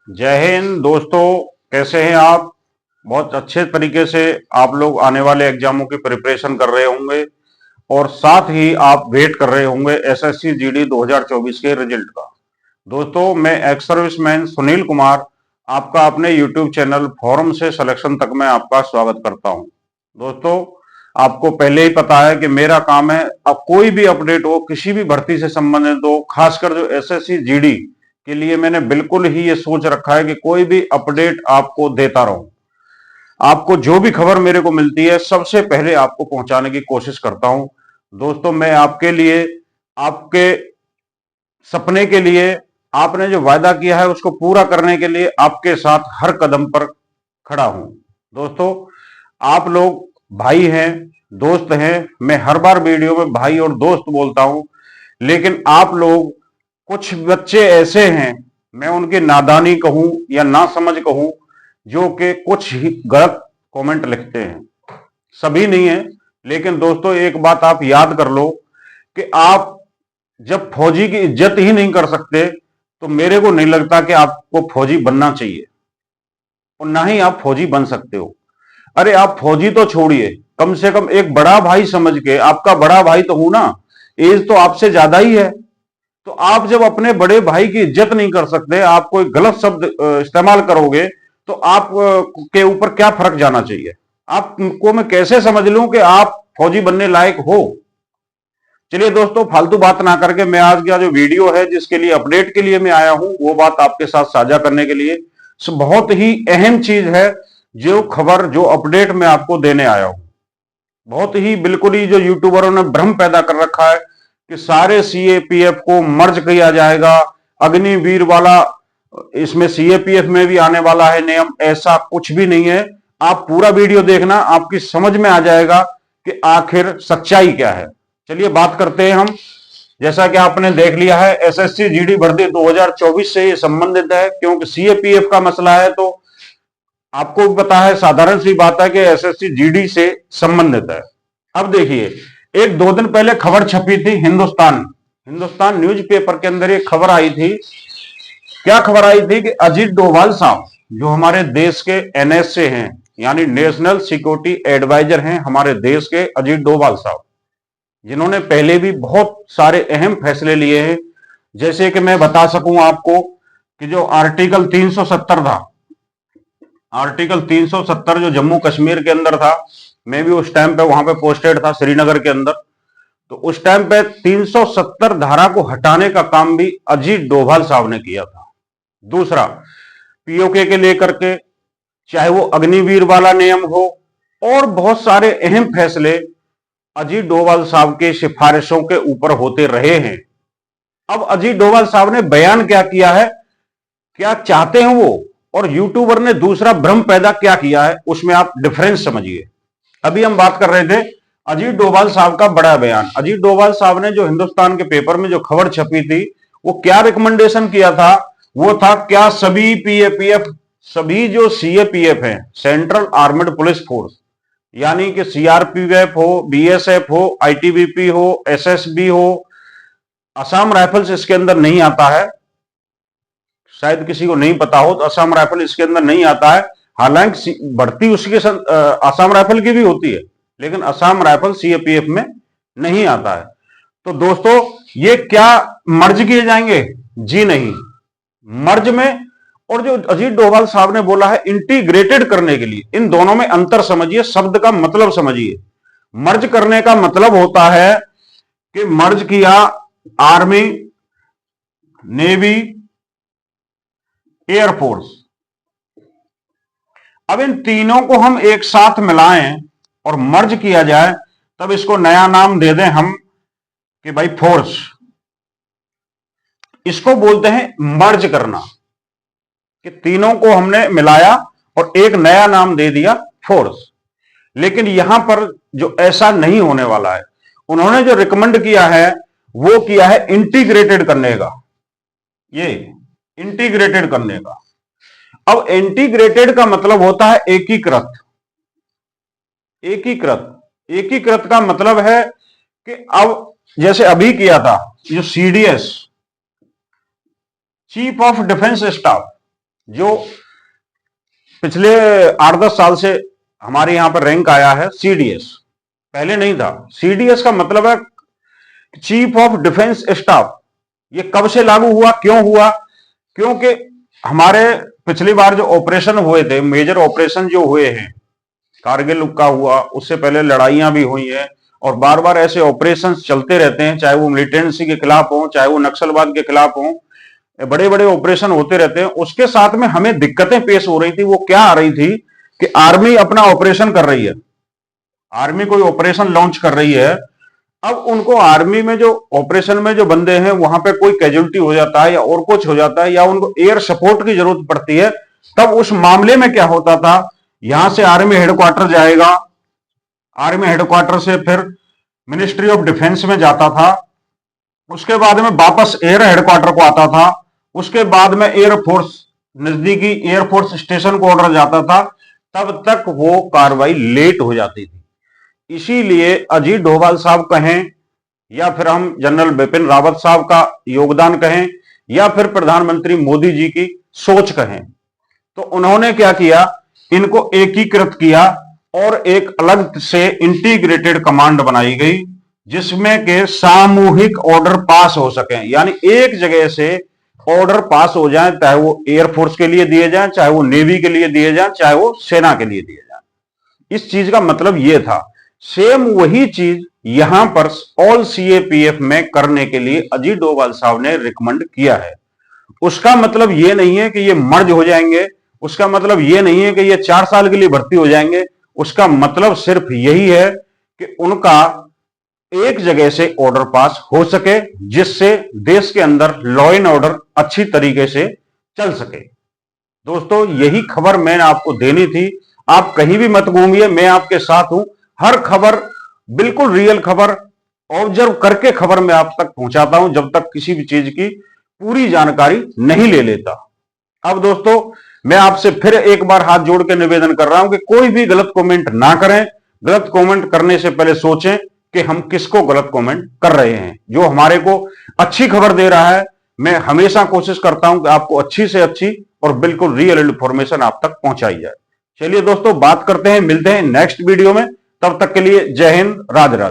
जय हिंद दोस्तों। कैसे हैं आप? बहुत अच्छे तरीके से आप लोग आने वाले एग्जामों की प्रिपरेशन कर रहे होंगे और साथ ही आप वेट कर रहे होंगे एसएससी जीडी 2024 के रिजल्ट का। दोस्तों, मैं एक्स सर्विसमैन सुनील कुमार आपका अपने यूट्यूब चैनल फोरम से सिलेक्शन तक में आपका स्वागत करता हूं। दोस्तों, आपको पहले ही पता है कि मेरा काम है अब कोई भी अपडेट हो, किसी भी भर्ती से संबंधित हो, खासकर जो एसएससी जीडी के लिए मैंने बिल्कुल ही ये सोच रखा है कि कोई भी अपडेट आपको देता रहूं। आपको जो भी खबर मेरे को मिलती है सबसे पहले आपको पहुंचाने की कोशिश करता हूं। दोस्तों, मैं आपके लिए, आपके सपने के लिए, आपने जो वायदा किया है उसको पूरा करने के लिए आपके साथ हर कदम पर खड़ा हूं। दोस्तों, आप लोग भाई हैं, दोस्त हैं। मैं हर बार वीडियो में भाई और दोस्त बोलता हूं, लेकिन आप लोग, कुछ बच्चे ऐसे हैं, मैं उनकी नादानी कहूं या ना समझ कहूं, जो कि कुछ ही गलत कमेंट लिखते हैं। सभी नहीं है, लेकिन दोस्तों एक बात आप याद कर लो कि आप जब फौजी की इज्जत ही नहीं कर सकते तो मेरे को नहीं लगता कि आपको फौजी बनना चाहिए और ना ही आप फौजी बन सकते हो। अरे आप फौजी तो छोड़िए, कम से कम एक बड़ा भाई समझ के, आपका बड़ा भाई तो हूं ना, एज तो आपसे ज्यादा ही है, तो आप जब अपने बड़े भाई की इज्जत नहीं कर सकते, आप कोई गलत शब्द इस्तेमाल करोगे, तो आप के ऊपर क्या फर्क जाना चाहिए? आपको मैं कैसे समझ लूं कि आप फौजी बनने लायक हो? चलिए दोस्तों, फालतू बात ना करके मैं आज का जो वीडियो है, जिसके लिए अपडेट के लिए मैं आया हूं, वो बात आपके साथ साझा करने के लिए। बहुत ही अहम चीज है, जो खबर, जो अपडेट मैं आपको देने आया हूं। बहुत ही बिल्कुल ही जो यूट्यूबरों ने भ्रम पैदा कर रखा है कि सारे सीएपीएफ को मर्ज किया जाएगा, अग्निवीर वाला इसमें सीएपीएफ में भी आने वाला है नियम, ऐसा कुछ भी नहीं है। आप पूरा वीडियो देखना, आपकी समझ में आ जाएगा कि आखिर सच्चाई क्या है। चलिए बात करते हैं हम। जैसा कि आपने देख लिया है, एसएससी जीडी भर्ती 2024 से ये संबंधित है, क्योंकि सीएपीएफ का मसला है, तो आपको भी पता है, साधारण सी बात है कि एसएससी जीडी से संबंधित है। अब देखिए, एक दो दिन पहले खबर छपी थी हिंदुस्तान हिंदुस्तान न्यूज़पेपर के अंदर एक खबर आई थी। क्या खबर आई थी कि अजीत डोभाल साहब, जो हमारे देश के एनएसए हैं, यानी नेशनल सिक्योरिटी एडवाइजर हैं हमारे देश के अजीत डोभाल साहब, जिन्होंने पहले भी बहुत सारे अहम फैसले लिए हैं। जैसे कि मैं बता सकूं आपको कि जो आर्टिकल 370 था, आर्टिकल 370 जो जम्मू कश्मीर के अंदर था, मैं भी उस टाइम पे वहां पे पोस्टेड था श्रीनगर के अंदर, तो उस टाइम पे 370 धारा को हटाने का काम भी अजीत डोभाल साहब ने किया था। दूसरा, पीओके के लेकर के, चाहे वो अग्निवीर वाला नियम हो, और बहुत सारे अहम फैसले अजीत डोभाल साहब के सिफारिशों के ऊपर होते रहे हैं। अब अजीत डोभाल साहब ने बयान क्या किया है, क्या चाहते हैं वो, और यूट्यूबर ने दूसरा भ्रम पैदा क्या किया है, उसमें आप डिफरेंस समझिए। अभी हम बात कर रहे थे अजीत डोभाल साहब का बड़ा बयान। अजीत डोभाल साहब ने जो हिंदुस्तान के पेपर में जो खबर छपी थी, वो क्या रिकमेंडेशन किया था? वो था, क्या सभी पीएपीएफ, सभी जो सीएपीएफ हैं, सेंट्रल आर्मड पुलिस फोर्स, यानी कि सीआरपीएफ हो, बीएसएफ हो, आईटीबीपी हो, एसएसबी हो, असम राइफल्स इसके अंदर नहीं आता है, शायद किसी को नहीं पता हो, तो असम राइफल इसके अंदर नहीं आता है। हालांकि भर्ती उसके असम राइफल की भी होती है, लेकिन असम राइफल सीएपीएफ में नहीं आता है। तो दोस्तों, ये क्या मर्ज किए जाएंगे? जी नहीं, मर्ज में, और जो अजीत डोभाल साहब ने बोला है इंटीग्रेटेड करने के लिए, इन दोनों में अंतर समझिए, शब्द का मतलब समझिए। मर्ज करने का मतलब होता है कि मर्ज किया आर्मी, नेवी, एयरफोर्स। अब इन तीनों को हम एक साथ मिलाएं और मर्ज किया जाए, तब इसको नया नाम दे दें हम कि भाई फोर्स। इसको बोलते हैं मर्ज करना, कि तीनों को हमने मिलाया और एक नया नाम दे दिया फोर्स। लेकिन यहां पर जो ऐसा नहीं होने वाला है, उन्होंने जो रिकमेंड किया है वो किया है इंटीग्रेटेड करने का, ये इंटीग्रेटेड करने का। अब इंटीग्रेटेड का मतलब होता है एकीकृत। एकीकृत एकीकृत का मतलब है कि अब जैसे अभी किया था जो CDS, chief of defence staff, जो पिछले 8-10 साल से हमारे यहां पर रैंक आया है सीडीएस, पहले नहीं था। सीडीएस का मतलब है चीफ ऑफ डिफेंस स्टाफ। ये कब से लागू हुआ, क्यों हुआ? क्योंकि हमारे पिछली बार जो ऑपरेशन हुए थे, मेजर ऑपरेशन जो हुए हैं, कारगिल का हुआ, उससे पहले लड़ाइयां भी हुई हैं, और बार बार ऐसे ऑपरेशन चलते रहते हैं, चाहे वो मिलिटेंसी के खिलाफ हो, चाहे वो नक्सलवाद के खिलाफ हो, बड़े बड़े ऑपरेशन होते रहते हैं। उसके साथ में हमें दिक्कतें पेश हो रही थी। वो क्या आ रही थी कि आर्मी अपना ऑपरेशन कर रही है, आर्मी कोई ऑपरेशन लॉन्च कर रही है, अब उनको आर्मी में जो ऑपरेशन में जो बंदे हैं वहां पे कोई कैजुअलिटी हो जाता है या और कुछ हो जाता है, या उनको एयर सपोर्ट की जरूरत पड़ती है, तब उस मामले में क्या होता था, यहां से आर्मी हेडक्वार्टर जाएगा, आर्मी हेडक्वार्टर से फिर मिनिस्ट्री ऑफ डिफेंस में जाता था, उसके बाद में वापस एयर हेडक्वार्टर को आता था, उसके बाद में एयरफोर्स, नजदीकी एयरफोर्स स्टेशन को ऑर्डर जाता था, तब तक वो कार्रवाई लेट हो जाती थी। इसीलिए अजीत डोभाल साहब कहें, या फिर हम जनरल बिपिन रावत साहब का योगदान कहें, या फिर प्रधानमंत्री मोदी जी की सोच कहें, तो उन्होंने क्या किया, इनको एकीकृत किया और एक अलग से इंटीग्रेटेड कमांड बनाई गई, जिसमें के सामूहिक ऑर्डर पास हो सके, यानी एक जगह से ऑर्डर पास हो जाए, चाहे वो एयरफोर्स के लिए दिए जाए, चाहे वो नेवी के लिए दिए जाए, चाहे वो सेना के लिए दिए जाए। इस चीज का मतलब यह था। सेम वही चीज यहां पर ऑल सीएपीएफ में करने के लिए अजीत डोभाल साहब ने रिकमेंड किया है। उसका मतलब यह नहीं है कि ये मर्ज हो जाएंगे, उसका मतलब यह नहीं है कि ये 4 साल के लिए भर्ती हो जाएंगे। उसका मतलब सिर्फ यही है कि उनका एक जगह से ऑर्डर पास हो सके, जिससे देश के अंदर लॉ एंड ऑर्डर अच्छी तरीके से चल सके। दोस्तों, यही खबर मैंने आपको देनी थी। आप कहीं भी मत घूमिए, मैं आपके साथ हूं। हर खबर, बिल्कुल रियल खबर, ऑब्जर्व करके खबर मैं आप तक पहुंचाता हूं, जब तक किसी भी चीज की पूरी जानकारी नहीं ले लेता। अब दोस्तों, मैं आपसे फिर एक बार हाथ जोड़ के निवेदन कर रहा हूं कि कोई भी गलत कमेंट ना करें। गलत कमेंट करने से पहले सोचें कि हम किसको गलत कमेंट कर रहे हैं। जो हमारे को अच्छी खबर दे रहा है, मैं हमेशा कोशिश करता हूं कि आपको अच्छी से अच्छी और बिल्कुल रियल इंफॉर्मेशन आप तक पहुंचाई जाए। चलिए दोस्तों, बात करते हैं, मिलते हैं नेक्स्ट वीडियो में। तब तक के लिए जय हिंद, राधे राधे।